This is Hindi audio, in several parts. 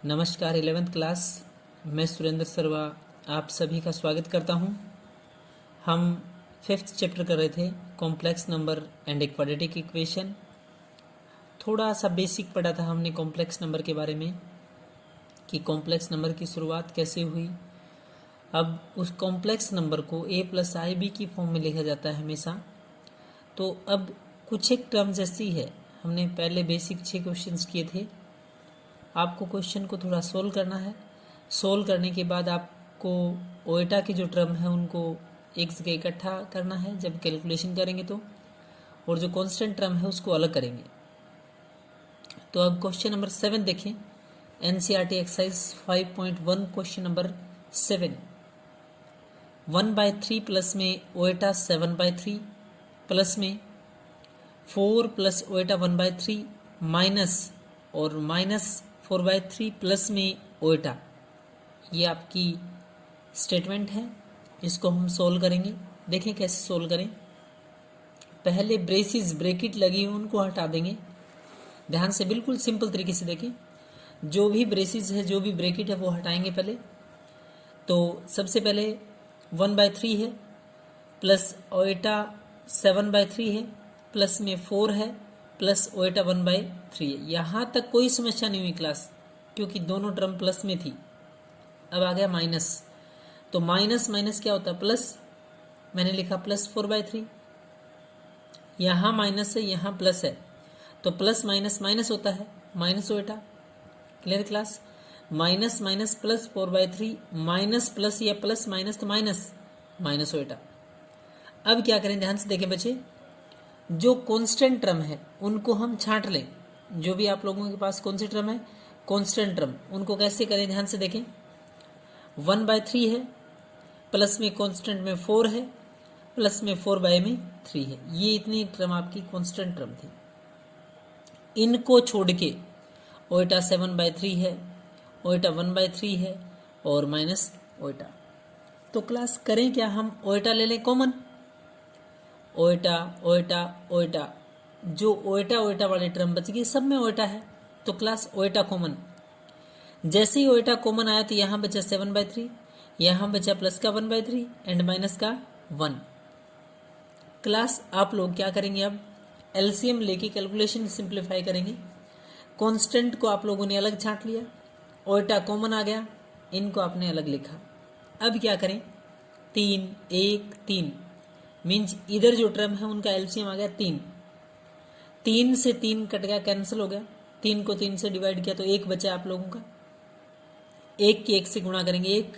नमस्कार 11th क्लास। मैं सुरेंद्र सर्वा आप सभी का स्वागत करता हूं। हम 5th चैप्टर कर रहे थे कॉम्प्लेक्स नंबर एंड एक क्वाड्रेटिक इक्वेशन। थोड़ा सा बेसिक पढ़ा था हमने कॉम्प्लेक्स नंबर के बारे में कि कॉम्प्लेक्स नंबर की शुरुआत कैसे हुई। अब उस कॉम्प्लेक्स नंबर को a + ib की फॉर्म में लिखा जाता है हमेशा। तो अब कुछ एक टर्म्स ऐसी है, हमने पहले बेसिक 6 क्वेश्चंस किए थे। आपको क्वेश्चन को थोड़ा सोल्व करना है। सोल्व करने के बाद आपको ओएटा के जो टर्म है उनको एक जगह इकट्ठा करना है जब कैलकुलेशन करेंगे तो, और जो कांस्टेंट टर्म है उसको अलग करेंगे। तो अब क्वेश्चन नंबर 7 देखें। NCERT exercise 5.1 question number 7। 1/3 plus में ओएटा 7/3 प्लस में 4 प्लस ओएटा 1/3 माइनस और माइनस 4/3 प्लस में ओएटा, ये आपकी स्टेटमेंट है। इसको हम सोल्व करेंगे। देखें कैसे सोल्व करें। पहले ब्रेसिस ब्रैकेट लगी हुई उनको हटा देंगे। ध्यान से बिल्कुल सिंपल तरीके से देखें। जो भी ब्रेसिस है, जो भी ब्रैकेट है वो हटाएंगे पहले। तो सबसे पहले 1/3 है प्लस ओएटा 7/3 है प्लस में 4 है प्लस ओएटा 1/3 है। यहाँ तक कोई समस्या नहीं हुई क्लास, क्योंकि दोनों टर्म प्लस में थी। अब आ गया माइनस। तो माइनस माइनस क्या होता है? प्लस। मैंने लिखा प्लस 4/3। यहाँ माइनस है, यहाँ प्लस है, तो प्लस माइनस माइनस होता है, माइनस ओएटा। Clear class? Minus minus plus 4/3 minus plus या प्लस माइनस तो माइनस, माइनस ओएटा। अब क्या करें? ध्यान से देखें बच्चे। जो कांस्टेंट टर्म है उनको हम छांट लें। जो भी आप लोगों के पास कौन सी टर्म है? Constant term. उनको कैसे करें? ध्यान से देखें। 1/3 है प्लस में कांस्टेंट में 4 है प्लस में 4/3 है। ये इतनी टर्म आपकी कांस्टेंट टर्म थी। इनको छोड़ के ओएटा 7/3 है, ओएटा 1/3 है और माइनस ओएटा। तो क्लास करें क्या? हम ओएटा ले लें कॉमन। ओएटा ओएटा ओएटा, जो ओएटा ओएटा वाले टर्म बच गए सब में ओएटा है, तो क्लास ओएटा कॉमन। जैसे ही ओएटा कॉमन आया तो यहाँ बचा 7/3, यहाँ बचा प्लस का 1/3 एंड माइनस का 1। क्लास आप लोग क्या करेंगे? अब एलसीएम लेके कैलकुलेशन सिंप्लीफाई करेंगे। कांस्टेंट को आप लोगों ने अलग छांट लिया, ओएटा कॉमन आ गया, इनको आपने अलग लिखा। अब क्या करें? 3 1 3 मीन्स इधर जो टर्म है उनका एलसीएम आ गया 3। 3 से 3 कट गया, कैंसिल हो गया। 3 को 3 से डिवाइड किया तो 1 बचा आप लोगों का। 1 की 1 से गुणा करेंगे 1,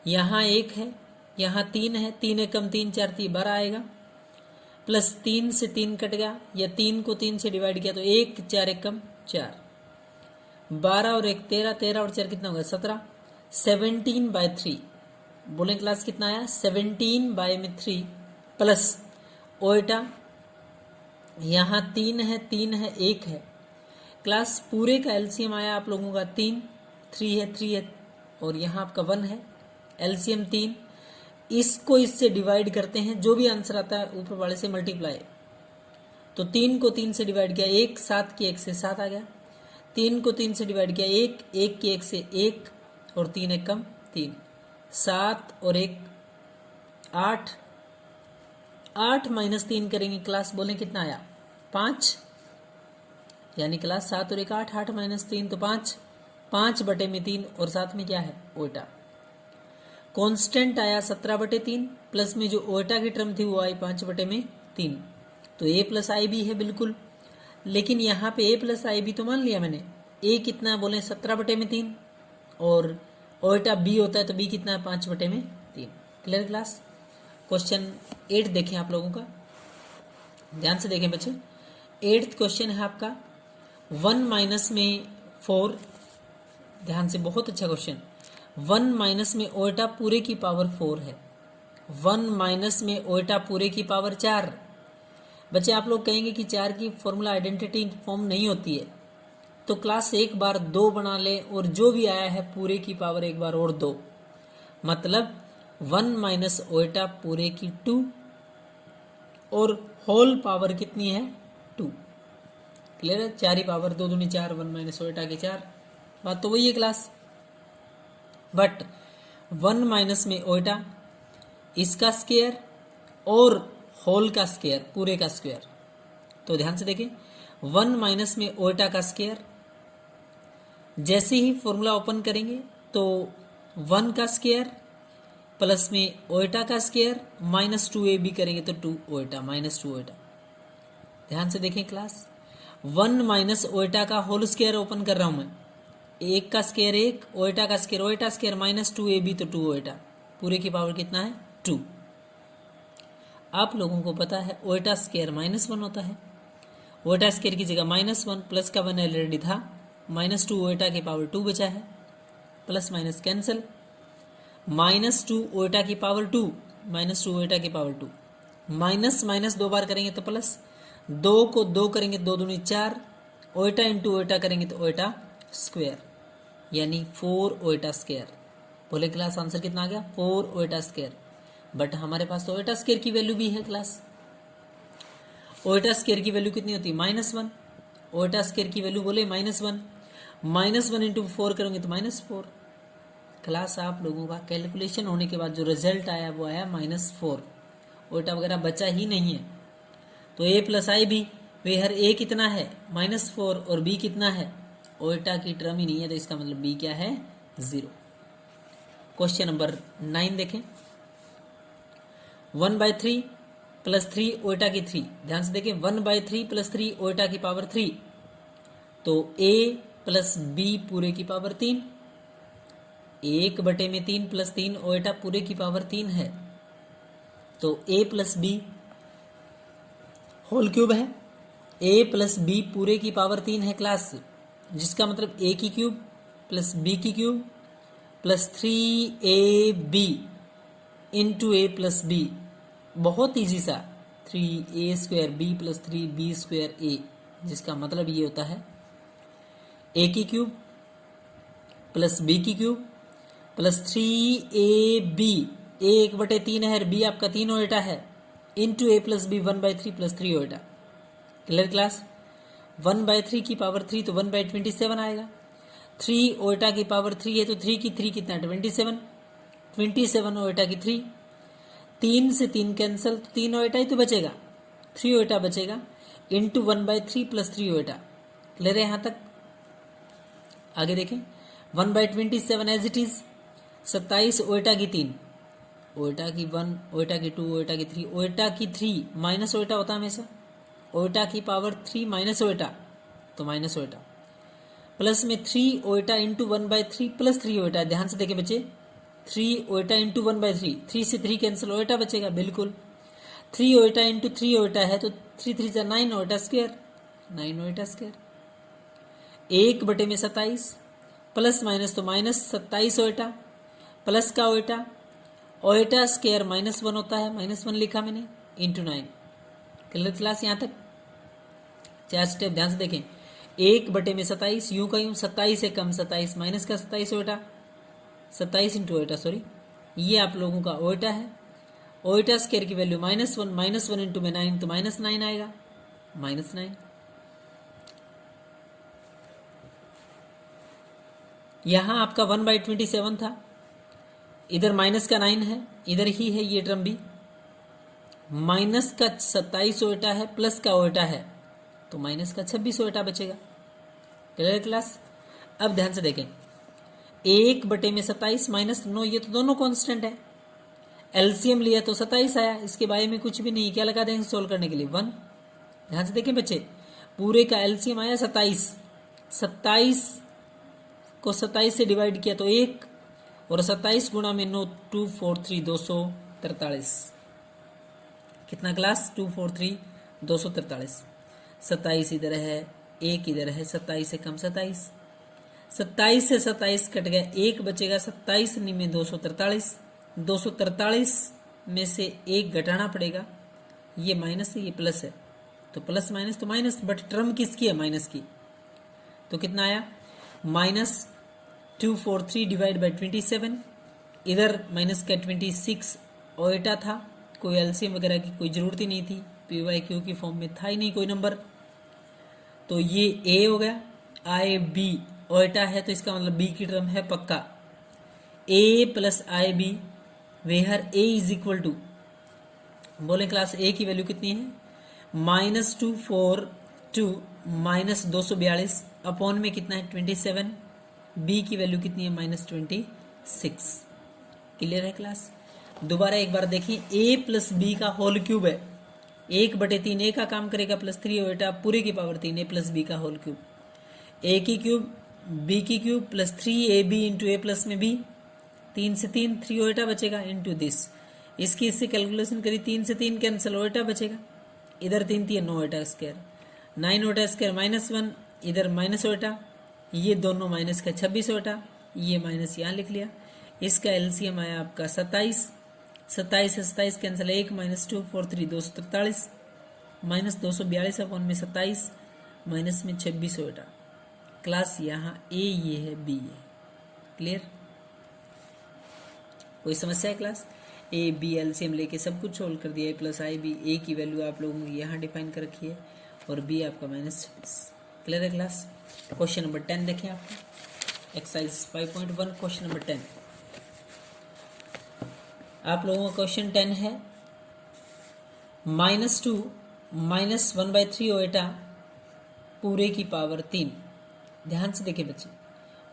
यहाँ 1 है, यहाँ 3 है, 3 1 कम 3 4 3 12 आएगा। प्लस 3 से 3 कट गया, या 3 को 3 से डिवाइड किया तो 1 4 1 कम 4, 12 और 1 13, 13 और 4 कितना होगा? 17। 17/3 बोलें क्लास कितना आया? 17/3 प्लस ओएटा यहाँ 3 है, 3 है, 1 है। क्लास पूरे का एलसीएम आया आप लोगों का 3, 3 है और यहाँ आपका 1 है। एलसीएम 3, इसको इससे डिवाइड करते हैं, जो भी आंसर आता है ऊपर वाले से मल्टीप्लाई। तो 3 को 3 से डिवाइड किया 1, 7 की 1 से 7 आ गया। 3 को 3 से डिवाइड किया 1, 1 की 1 से 1 और 3 1 कम 3, 7 और 1 8। 8 माइनस 3 करेंगे क्लास, बोलें कितना आया? 5। यानी क्लास 7 और 1 8, 8 माइनस 3 तो 5, 5/3 और साथ में क्या है? ओएटा। कांस्टेंट आया 17/3 प्लस में जो ओएटा की टर्म थी वो आई 5/3। तो a + ib है बिल्कुल, लेकिन यहाँ पे a + ib तो मान लिया मैंने। a कितना बोले? 17/3 और ओएटा b होता है तो b कितना है? 5/3। Clear class? क्वेश्चन 8 देखें आप लोगों का, ध्यान से देखें बच्चे। 8th क्वेश्चन है आपका 1 माइनस में 4। ध्यान से, बहुत अच्छा क्वेश्चन। 1 माइनस में ओएटा पूरे की पावर 4 है, 1 माइनस में ओएटा पूरे की पावर 4। बच्चे आप लोग कहेंगे कि 4 की फॉर्मूला आइडेंटिटी फॉर्म नहीं होती है, तो क्लास एक बार 2 बना ले और जो भी आया है पूरे की पावर एक बार और 2, मतलब 1 माइनस ओएटा पूरे की 2 और होल पावर कितनी है? 2। क्लियर है? 4 ही पावर, 2 दूनी 4, 1 माइनस ओएटा की 4। बात तो वही है क्लास। बट 1 माइनस में ओटा, इसका स्क्वायर और होल का स्क्वायर, पूरे का स्क्वायर। तो ध्यान से देखें, 1 माइनस में ओटा का स्क्वायर, जैसे ही फॉर्मूला ओपन करेंगे तो 1 का स्क्वायर प्लस में ओटा का स्क्वायर माइनस 2ab करेंगे तो 2 ओटा माइनस 2 ओटा। ध्यान से देखें क्लास, 1 माइनस ओटा का होल स्क्वायर ओपन कर रहा हूं मैं, एक का स्क्वायर एक, ओटा का स्क्वायर ओटा स्क्वायर माइनस 2ab तो 2 ओटा, पूरे की पावर कितना है 2। आप लोगों को पता है ओटा स्क्वायर -1 होता है, ओटा स्क्वायर की जगह -1 प्लस का 1 ऑलरेडी था, -2 ओटा की पावर 2 बचा है, प्लस माइनस कैंसिल, -2 ओटा की पावर 2, -2 ओटा की पावर 2, माइनस माइनस 2 बार करेंगे तो प्लस, 2 को 2 करेंगे 2 दूनी 4, ओटा इंटू ओटा करेंगे तो ओटा स्क्वायर, यानी 4 ओटा स्क्वायर। बोले क्लास आंसर कितना आ गया 4 ओटा स्क्वायर। बट हमारे पास तो ओटा स्क्वायर की वैल्यू भी है क्लास, ओटा स्क्वायर की वैल्यू कितनी होती है -1, ओटा स्क्वायर की वैल्यू बोले -1, -1 इंटू 4 करोगे तो -4। क्लास आप लोगों का कैलकुलेशन होने के बाद जो रिजल्ट आया वो आया -4, ओटा वगैरह बचा ही नहीं है। तो a प्लस आई भी वे हर a कितना है -4 और b कितना है, ओटा की टर्म ही नहीं है, तो इसका मतलब b क्या है 0। क्वेश्चन नंबर 9 देखें, 1/3 प्लस 3 ओटा की 3। ध्यान से देखें 1/3 प्लस 3 ओटा की पावर 3, तो a प्लस b पूरे की पावर 3, 1/3 प्लस 3 ओटा पूरे की पावर 3 है, तो a plus b whole cube है, a प्लस b पूरे की पावर 3 है क्लास, जिसका मतलब a की क्यूब प्लस b की cube plus 3ab into a plus b, बहुत ईजी सा, 3a² b plus 3b² a, जिसका मतलब ये होता है a की क्यूब प्लस b की क्यूब प्लस 3ab, a 1/3 है और b आपका 3 ओटा है, into a plus b 1/3 plus 3 ओटा। क्लियर क्लास, 1/3 की पावर 3 तो 1/27 आएगा, 3 ओटा की पावर 3 है तो 3 की 3 कितना 27, 27 ओटा की 3, 3 से 3 कैंसिल, 3 ओटा ही तो बचेगा, 3 ओटा बचेगा, इंटू 1/3 प्लस 3 ओटा। क्लियर है यहाँ तक? आगे देखें, 1/27 एज इट इज, 27 ओटा की 3, ओटा की 1, ओटा की 2, ओटा की 3, ओटा की 3 माइनस ओटा होता है हमेशा, ओटा की पावर 3 माइनस ओटा तो माइनस ओटा, प्लस में 3 ओटा इंटू 1/3 प्लस 3 ओटा। ध्यान से देखे बच्चे, 3 ओटा इंटू 1/3, 3 से 3 कैंसिल, ओटा बचेगा बिल्कुल, 3 ओटा इंटू 3 ओटा है तो 3 3 9 ओटा स्क्वायर, 9 ओटा स्क्वायर, 1/27 प्लस माइनस तो माइनस 27 ओटा प्लस का ओटा, ओटा स्क्वायर -1 होता है, -1 लिखा मैंने, इंटू 9। क्लियर क्लास यहाँ तक? 4 स्टेप ध्यान से देखें, 1/27 यूं का यूं, 27 से कम 27 माइनस का 27 ओटा, 27 इंटू ओटा सॉरी, ये आप लोगों का ओटा है, ओटा स्क्वायर की वैल्यू -1 इंटू में 9 तो -9 आएगा, -9। यहां आपका 1/27 था, इधर माइनस का 9 है, इधर ही है ये टर्म भी, माइनस का 27 ओटा है प्लस का ओटा है तो माइनस का 26 ओटा बचेगा। Clear class? अब ध्यान से देखें, 1/27 माइनस 9, ये तो दोनों कांस्टेंट है, एलसीएम लिया तो 27 आया, इसके बारे में कुछ भी नहीं, क्या लगा देंगे सोल्व करने के लिए 1। ध्यान से देखें बच्चे, पूरे का एलसीएम आया 27, 27 को 27 से डिवाइड किया तो 1, और 27 गुणा में 9 243 243, कितना क्लास 243 243, 27 इधर है, 1 इधर है, 27 से कम 27, 27 से 27 कट गया, 1 बचेगा, 27 में 243, 243 में से 1 घटाना पड़ेगा, ये माइनस है ये प्लस है, तो प्लस माइनस तो माइनस, बट टर्म किसकी है माइनस की, तो कितना आया -243 डिवाइड बाई 27, इधर माइनस का 26 ओटा था, कोई एलसीएम वगैरह की कोई जरूरत ही नहीं थी, PYQ की फॉर्म में था ही नहीं कोई नंबर, तो ये A हो गया, I B ओएटा है तो इसका मतलब बी की टर्म है पक्का। A plus I B where A is equal to, बोले क्लास ए की वैल्यू कितनी है, -242 -242 अपॉन में कितना है 27, बी की वैल्यू कितनी है -26। क्लियर है क्लास। दोबारा एक बार देखें, ए प्लस बी का होल क्यूब है, 1/3 ए का काम करेगा प्लस 3 ओएटा पूरे की पावर 3 ए प्लस बी का होल क्यूब, ए की क्यूब बी की cube plus 3ab into A plus में बी, 3 से 3 3 ओएटा बचेगा इंटू दिस, इसकी इससे कैलकुलेशन करी 3 से 3 कैंसिल ओएटा बचेगा, इधर 3 3 9 ओएटा स्क्वायर, 9 ओएटा स्क्वायर -1 इधर माइनस ओएटा, ये दोनों माइनस का 26 ओएटा, ये माइनस यहाँ लिख लिया, इसका एलसीएम आया आपका 27, 27 से 27 कैंसिल 1 -2 4 3 243 -242 अपॉन में 27 माइनस में 26 ओएटा। क्लास यहाँ ए ये है बी ये, क्लियर। कोई समस्या है क्लास। ए बी एलसीएम लेके सब कुछ सोल्व कर दिया, ए प्लस आई बी, ए की वैल्यू आप लोगों ने यहाँ डिफाइन कर रखी है और बी आपका -26। क्लियर है क्लास। क्वेश्चन नंबर 10 देखें आप, एक्सरसाइज 5.1 क्वेश्चन नंबर 10 आप लोगों का क्वेश्चन 10 है, -2 -1/3 ओएटा पूरे की पावर 3। ध्यान से देखें बच्चे,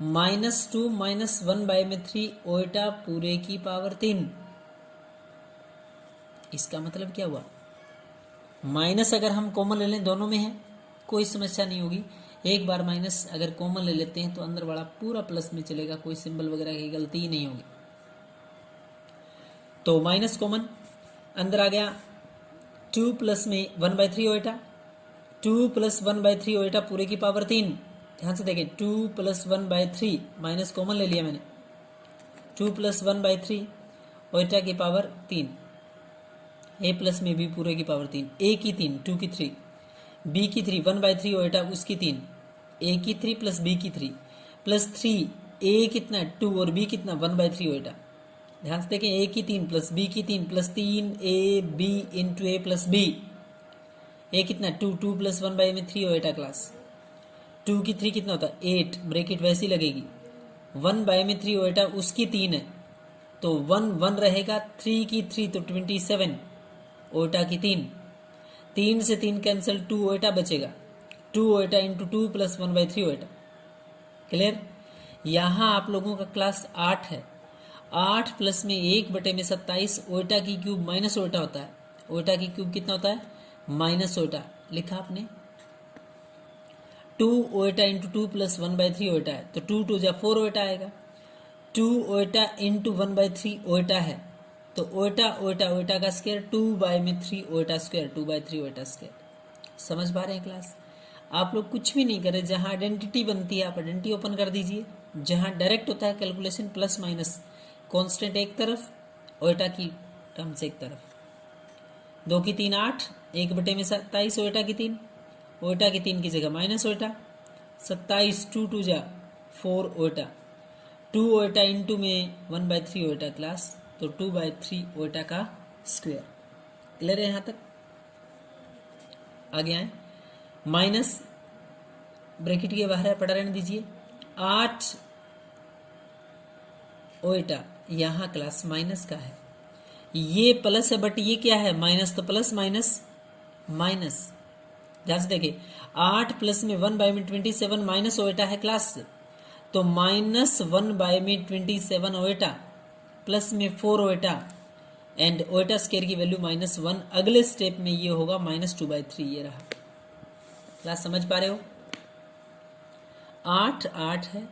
-2 -1/3 ओएटा पूरे की पावर 3, इसका मतलब क्या हुआ, माइनस अगर हम कॉमन ले लें दोनों में है कोई समस्या नहीं होगी, एक बार माइनस अगर कॉमन ले लेते हैं तो अंदर वाला पूरा प्लस में चलेगा, कोई सिंबल वगैरह की गलती ही नहीं होगी। तो माइनस कॉमन अंदर आ गया, 2 प्लस में 1/3 ओएटा, 2 प्लस 1/3 ओएटा पूरे की पावर 3। ध्यान से देखें, 2 प्लस 1/3 माइनस कॉमन ले लिया मैंने, 2 प्लस 1/3 ओएटा की पावर 3, ए प्लस में बी पूरे की पावर 3, ए की 3 2 की 3 बी की 3 1/3 ओएटा उसकी 3, ए की 3 प्लस बी की 3 प्लस 3, ए कितना 2 और बी कितना 1/3 ओएटा। ध्यान से देखें, ए की 3 प्लस बी की 3 plus 3 A B into A plus B, A कितना 2 2 प्लस 1/3 ओएटा क्लास, 2 की 3 कितना होता है 8, ब्रैकेट वैसी लगेगी, 1/3 ओएटा उसकी 3 है तो 1 1 रहेगा, 3 की 3 तो 27 ओएटा की 3, 3 से 3 कैंसिल 2 ओएटा बचेगा, 2 ओएटा इंटू 2 प्लस 1/3 ओएटा। क्लियर। यहाँ आप लोगों का क्लास 8 है, 8 प्लस में 1/27 ओएटा की क्यूब माइनस ओएटा होता है, ओएटा की क्यूब कितना होता है माइनस ओएटा, लिखा आपने 2 ओएटा इंटू 2 प्लस 1/3 ओएटा है तो 2 2 जा 4 ओएटा आएगा, 2 ओएटा इंटू 1/3 ओएटा है तो ओएटा ओएटा ओएटा का स्क्वायर 2/3 ओएटा स्क्वायर 2/3 ओएटा स्क्वायर। समझ पा रहे हैं क्लास। आप लोग कुछ भी नहीं करें, जहां आइडेंटिटी बनती है आप आइडेंटिटी ओपन कर दीजिए, जहां डायरेक्ट होता है कैलकुलेशन प्लस माइनस, कांस्टेंट एक तरफ ओएटा की टर्म्स एक तरफ, 2 की 3 8, 1/27 ओएटा की 3, ओएटा की 3 की जगह माइनस ओएटा, 27 2 2 जा 4 ओएटा, 2 ओएटा इंटू में 1/3 ओएटा क्लास तो 2/3 ओएटा का स्क्वायर। क्लियर है यहां तक। आगे आए, माइनस ब्रैकेट के बाहर है पढ़ा रहने दीजिए, 8 ओएटा यहां क्लास माइनस का है, ये प्लस है बट ये क्या है माइनस, तो प्लस माइनस माइनस। ध्यान से देखिए, 8 प्लस में 1/27 माइनस ओएटा है क्लास, तो -1/27 ओएटा प्लस में 4 ओएटा एंड ओएटा स्क्वायर की वैल्यू -1। अगले स्टेप में ये होगा -2/3, ये रहा क्लास। समझ पा रहे हो। 8 8 है,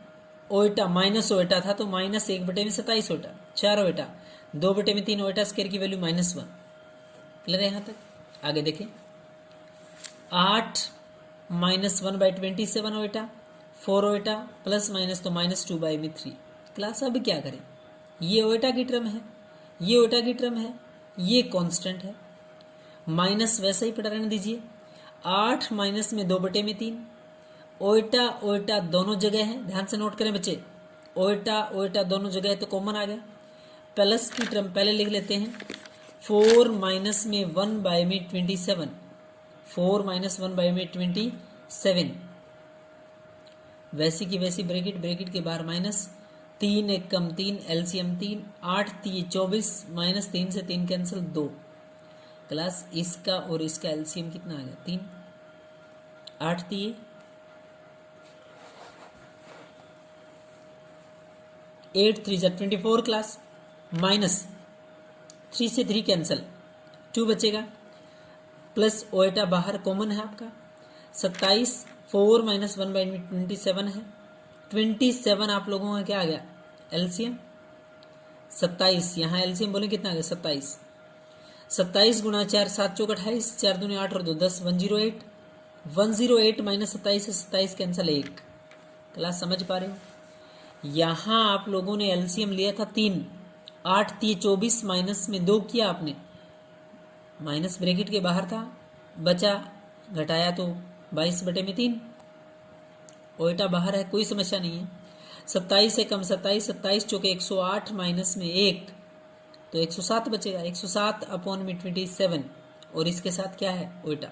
ओएटा माइनस ओएटा था तो -1/27 ओएटा, 4 ओएटा, 2/3 ओएटा स्क्वायर की वैल्यू -1। क्लियर है यहां तक। आगे देखें, 8 -1/27 ओएटा, 4 ओएटा प्लस माइनस तो -2/3 क्लास। अब क्या करें, ये ओएटा की टर्म है, ये ओएटा की टर्म है, ये कांस्टेंट है, माइनस वैसे ही पड़ा रहने दीजिए। 8 माइनस में 2/3, ओएटा ओएटा दोनों जगह है, ध्यान से नोट करें बच्चे, ओएटा ओएटा दोनों जगह है तो कॉमन आ गया, प्लस की टर्म पहले लिख लेते हैं। 4 माइनस में 1/27, 4 माइनस 1/27, वैसी की वैसी ब्रैकेट, ब्रैकेट के बाहर माइनस, 3 एक कम 3, एलसीएम 3, 8 3 24, माइनस 3 से 3 कैंसिल 2। क्लास इसका और इसका एलसीएम कितना आ गया 3, 8 3 8 3 24 क्लास, माइनस 3 से 3 कैंसिल 2 बचेगा, प्लस ओएटा बाहर कॉमन है आपका 27, 4 माइनस 1 बाई 27 है, 27 आप लोगों का क्या आ गया एलसीएम 27, यहाँ एलसीएम बोले कितना आ गया 27, 27 गुणा 4 7 चौक 28, 4 दूनी 8 और 2 10, 108, 108 माइनस 27 से 27 कैंसिल 1। क्लास समझ पा रहे हो? यहाँ आप लोगों ने एलसीएम लिया था 3, 8 3 24, माइनस में 2 किया आपने, माइनस ब्रैकेट के बाहर था, बचा घटाया तो 22/3, ओएटा बाहर है, कोई समस्या नहीं है। 27 से कम 27, 27 चौके 108, माइनस में 1 तो 107 बचेगा, 107 अपॉन में 27, और इसके साथ क्या है ओएटा।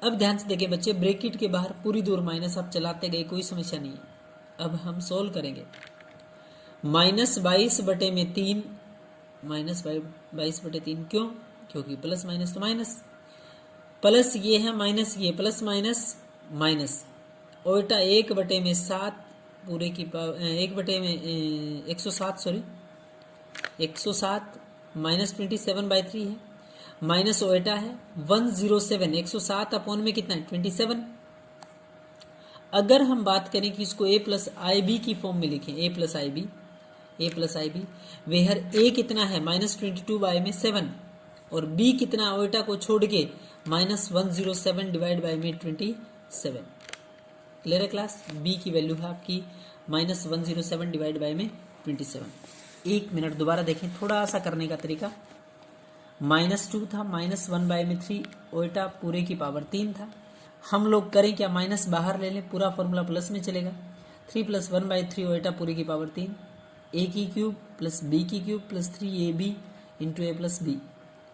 अब ध्यान से देखिए बच्चे, ब्रैकेट के बाहर पूरी दूर माइनस आप चलाते गए, कोई समस्या नहीं है। अब हम सोल्व करेंगे, माइनस 22/3, माइनस 22/3 क्यों? क्योंकि प्लस माइनस तो माइनस, प्लस ये है माइनस ये, प्लस माइनस माइनस, ओल्टा 1/7 पूरे की 1/107 सॉरी 107 माइनस 27/3 है, माइनस ओएटा है 107, 107 अपॉन में कितना है 27। अगर हम बात करें कि इसको a प्लस आई बी की फॉर्म में लिखें, a plus I b, where a कितना है -22/7 और b कितना ओएटा को छोड़ के -107 डिवाइड बाई में 27। क्लियर है क्लास? b की वैल्यू है आपकी -107 डिवाइड बाई में 27। 1 मिनट दोबारा देखें, थोड़ा सा करने का तरीका। -2 था, -1/3 ओएटा पूरे की पावर 3 था। हम लोग करें क्या, माइनस बाहर ले लें, पूरा फॉर्मूला प्लस में चलेगा। 3 + 1/3 ओएटा पूरे की पावर 3, a की क्यूब प्लस b की cube plus 3ab into a plus b,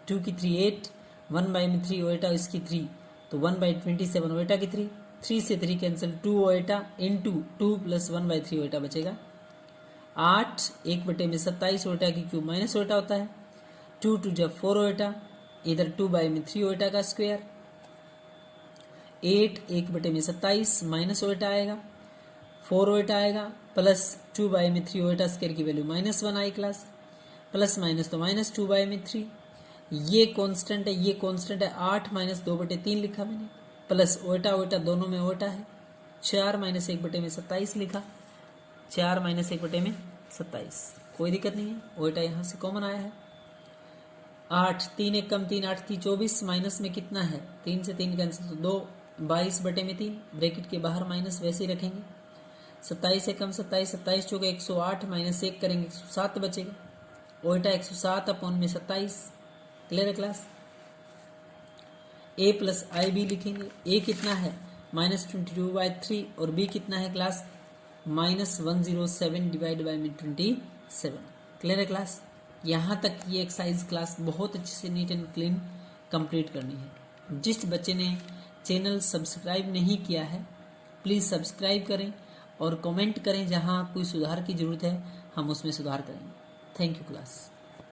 2 की 3 8, 1/3 ओएटा इसकी 3 तो 1/27 ओएटा की 3, 3 से 3 कैंसिल, 2 ओएटा इंटू 2 + 1/3 ओएटा बचेगा 8, 1/27 ओएटा की क्यूब माइनस ओएटा होता है, 2 2 जब 4 ओएटा, इधर 2/3 ओएटा का स्क्वायर, 8 1/27 माइनस ओएटा आएगा, 4 ओएटा आएगा प्लस 2/3 ओएटा स्क्वायर की वैल्यू -1 आई क्लास, प्लस माइनस तो -2/3, ये कांस्टेंट है, ये कांस्टेंट है, 8 - 2/3 लिखा मैंने, प्लस ओएटा ओएटा दोनों में ओएटा है, 4 - 1/27 लिखा, 4 - 1/27, कोई दिक्कत नहीं है, ओएटा यहाँ से कॉमन आया है। 8 3 1 कम 3, 8 3 24, माइनस में कितना है 3 से 3 कैंसिल तो 2, 22/3, ब्रैकेट के बाहर माइनस वैसे ही रखेंगे। 27 से कम 27, 27 चौके 108, माइनस 1 करेंगे 107 बचेगा, ओएटा 107 अपॉन में 27। क्लियर है class? a plus I b लिखेंगे, a कितना है -22/3 और b कितना है क्लास -107 डिवाइड बाई 27। क्लियर है क्लास? यहाँ तक ये एक्सरसाइज क्लास बहुत अच्छे से नीट एंड क्लीन कंप्लीट करनी है। जिस बच्चे ने चैनल सब्सक्राइब नहीं किया है प्लीज़ सब्सक्राइब करें और कमेंट करें, जहाँ कोई सुधार की ज़रूरत है हम उसमें सुधार करेंगे। Thank you class.